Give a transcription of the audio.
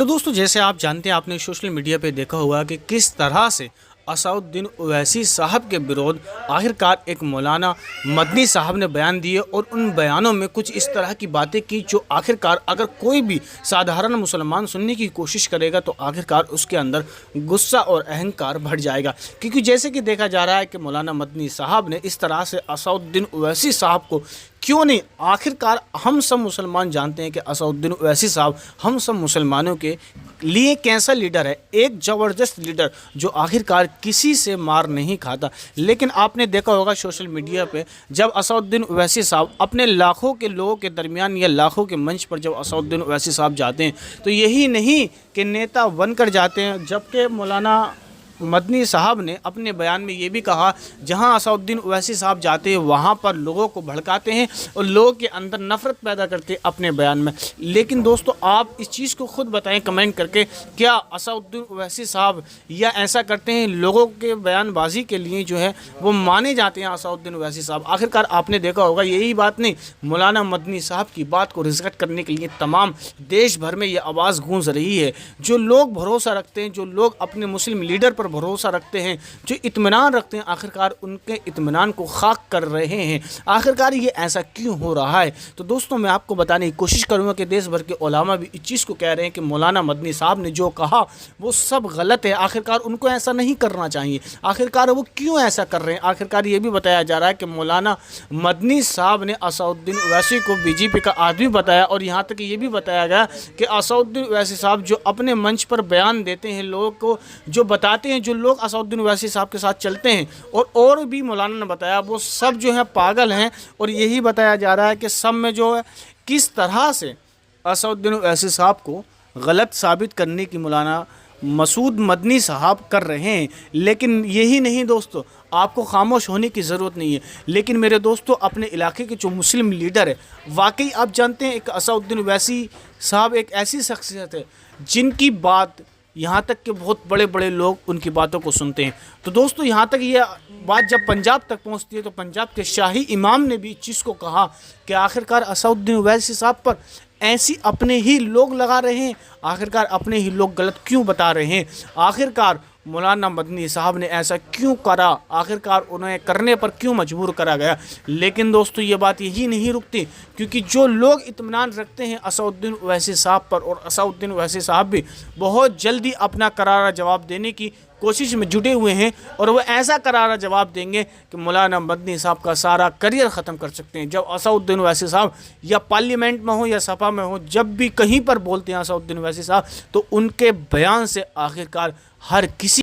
میرے دوستو جیسے آپ جانتے ہیں، آپ نے سوشل میڈیا پہ دیکھا ہوا کہ کس طرح سے اسدالدین اویسی صاحب کے برود آخرکار ایک مولانا مدنی صاحب نے بیان دیے، اور ان بیانوں میں کچھ اس طرح کی باتیں کی جو آخرکار اگر کوئی بھی سادھارن مسلمان سننے کی کوشش کرے گا تو آخرکار اس کے اندر غصہ اور اہنکار بڑھ جائے گا، کیونکہ جیسے کہ دیکھا جا رہا ہے کہ مولانا مدنی صاحب نے اس طرح سے اسدالدین اویسی صاحب کو کیوں نہیں، آخرکار ہم سب مسلمان جانتے ہیں کہ اسدالدین اویسی صاحب ہم سب مسلمانوں کے لیے کیسا لیڈر ہے، ایک زبردست لیڈر جو آخرکار کسی سے مار نہیں کھاتا۔ لیکن آپ نے دیکھا ہوگا سوشل میڈیا پہ جب اسدالدین اویسی صاحب اپنے لاکھوں کے لوگوں کے درمیان یا لاکھوں کے منچ پر جب اسدالدین اویسی صاحب جاتے ہیں تو یہی نہیں کہ نیتا بن کر جاتے ہیں، جبکہ مولانا مدنی صاحب نے اپنے بیان میں یہ بھی کہا جہاں اسدالدین اویسی صاحب جاتے ہیں وہاں پر لوگوں کو بھڑکاتے ہیں اور لوگوں کے اندر نفرت پیدا کرتے ہیں اپنے بیان میں۔ لیکن دوستو آپ اس چیز کو خود بتائیں کمنٹ کر کے، کیا اسدالدین اویسی صاحب یا ایسا کرتے ہیں لوگوں کے بیان بازی کے لیے جو ہے وہ مانے جاتے ہیں اسدالدین اویسی صاحب؟ آخرکار آپ نے دیکھا ہوگا یہی بات نہیں، مولانا مدنی صاحب کی بات کو ریزیکٹ کرنے کے لیے تمام دیش بھر میں یہ آواز گونج رہی ہے۔ جو لوگ بھروسہ رکھتے ہیں، جو لوگ اپنے مسلم لیڈر پر بھروسہ رکھتے ہیں، جو اطمینان رکھتے ہیں، آخرکار ان کے اطمینان کو خاک کر رہے ہیں۔ آخرکار یہ ایسا کیوں ہو رہا ہے؟ تو دوستوں میں آپ کو بتانے کی کوشش کروں گا کہ دیش بھر کے علماء بھی اس چیز کو کہہ رہے ہیں کہ مولانا مدنی صاحب نے جو کہا وہ سب غلط ہے، آخرکار ان کو ایسا نہیں کرنا چاہیے۔ آخرکار وہ کیوں ایسا کر رہے ہیں؟ آخرکار یہ بھی بتایا جا رہا ہے کہ مولانا مدنی صاحب نے اسدالدین اویسی کو بی جے پی کا آدمی بتایا، اور یہاں تک یہ بھی بتایا گیا کہ اسدالدین اویسی صاحب جو اپنے منچ پر بیان دیتے ہیں، لوگوں کو جو بتاتے ہیں، جو لوگ اسدالدین اویسی صاحب کے ساتھ چلتے ہیں، اور بھی مولانا نے بتایا وہ سب جو ہے پاگل ہیں، اور یہی بتایا جا رہا ہے کہ سب میں جو ہے کس طرح سے اسدالدین اویسی صاحب کو غلط ثابت کرنے کی مولانا مسعود مدنی صاحب کر رہے ہیں۔ لیکن یہی نہیں دوستو، آپ کو خاموش ہونے کی ضرورت نہیں ہے، لیکن میرے دوستو اپنے علاقے کے جو مسلم لیڈر ہے، واقعی آپ جانتے ہیں ایک اسدالدین اویسی صاحب ایک ایسی شخصیت ہے جن کی بات یہاں تک کہ بہت بڑے بڑے لوگ ان کی باتوں کو سنتے ہیں۔ تو دوستو یہاں تک یہ بات جب پنجاب تک پہنچتی ہے تو پنجاب کے شاہی امام نے بھی اس چیز کو کہا کہ آخرکار اسدالدین اویسی صاحب پر ایسی اپنے ہی لوگ لگا رہے ہیں، آخرکار اپنے ہی لوگ غلط کیوں بتا رہے ہیں، آخرکار مولانا مدنی صاحب نے ایسا کیوں کرا، آخرکار انہیں کرنے پر کیوں مجبور کرا گیا۔ لیکن دوستو یہ بات یہی نہیں رکتی، کیونکہ جو لوگ اطمینان رکھتے ہیں اسدالدین اویسی صاحب پر، اور اسدالدین اویسی صاحب بھی بہت جلدی اپنا کرارا جواب دینے کی کوشش میں جٹے ہوئے ہیں، اور وہ ایسا کرارا جواب دیں گے کہ مولانا مدنی صاحب کا سارا کریئر ختم کر سکتے ہیں۔ جب اسدالدین اویسی صاحب یا پارلیمنٹ میں ہوں یا سبھا میں ہوں، جب بھی کہیں پر بولتے ہیں اسدالدین اویسی صاحب تو ان کے بیان سے آخرکار ہر کسی